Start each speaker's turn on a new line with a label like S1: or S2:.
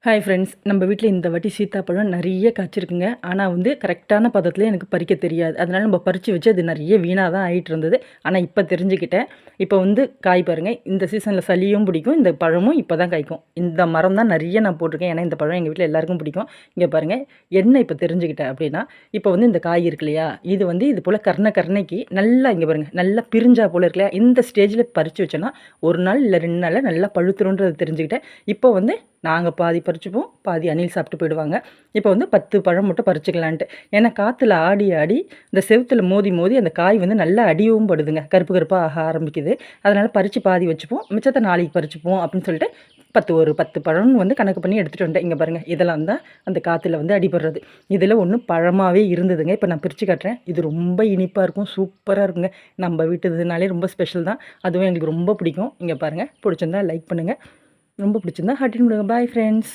S1: Hi friends, நம்ம வீட்டில் இந்த வாட்டி சீத்தாப்பழம் நிறைய காய்ச்சிருக்குங்க. ஆனால் கரெக்டான பதத்தில் எனக்கு பறிக்க தெரியாது. அதனால் நம்ம பறித்து வச்சு அது நிறைய வீணாக தான் ஆகிட்டு இருந்தது. ஆனால் இப்போ தெரிஞ்சுக்கிட்டேன். இப்போ காய் பாருங்கள், இந்த சீசனில் சளியும் பிடிக்கும், இந்த பழமும் இப்போ தான் காய்க்கும். இந்த மரம் தான் நிறைய நான் போட்டிருக்கேன். ஏன்னா இந்த பழம் எங்கள் வீட்டில் எல்லாருக்கும் பிடிக்கும். இங்கே பாருங்கள், என்ன இப்போ தெரிஞ்சுக்கிட்டேன் அப்படின்னா, இப்போ இந்த காய் இருக்கு இல்லையா, இது போல் கருணைக்கு நல்லா இங்கே பாருங்கள், நல்லா பிரிஞ்சா போல் இருக்கு இல்லையா, இந்த ஸ்டேஜில் பறித்து வச்சோன்னா 1 நாள் இல்லை 2 நாளில் நல்லா பழுத்துருன்றதை தெரிஞ்சுக்கிட்டேன். இப்போ நாங்கள் பாதி பறிச்சுப்போம், பாதி அணில் சாப்பிட்டு போயிடுவாங்க. இப்போ 10 பழம் மட்டும் பறிச்சுக்கலான்ட்டு. ஏன்னா காற்றுல ஆடி ஆடி இந்த செவுத்தில் மோதி மோதி அந்த காய் நல்லா அடியவும் படுதுங்க, கருப்பு கருப்பாக ஆக ஆரம்பிக்குது. அதனால் பறித்து பாதி வச்சுப்போம், மிச்சத்தை நாளைக்கு பறிச்சுப்போம் அப்படின்னு சொல்லிட்டு ஒரு 10 பழம் கணக்கு பண்ணி எடுத்துகிட்டு வந்தேன். இங்கே பாருங்கள், இதெல்லாம் தான் அந்த காற்றுல அடிபடுறது. இதில் ஒன்று பழமாகவே இருந்ததுங்க. இப்போ நான் பிரித்து காட்டுறேன். இது ரொம்ப இனிப்பாக இருக்கும், சூப்பராக இருக்குங்க. நம்ம வீட்டுனாலே ரொம்ப ஸ்பெஷல் தான். அதுவும் எங்களுக்கு ரொம்ப பிடிக்கும். இங்கே பாருங்கள், பிடிச்சிருந்தா லைக் பண்ணுங்கள், ரொம்ப பிடிச்சிருந்தா ஹார்ட்டின் கொடுங்க. Bye friends.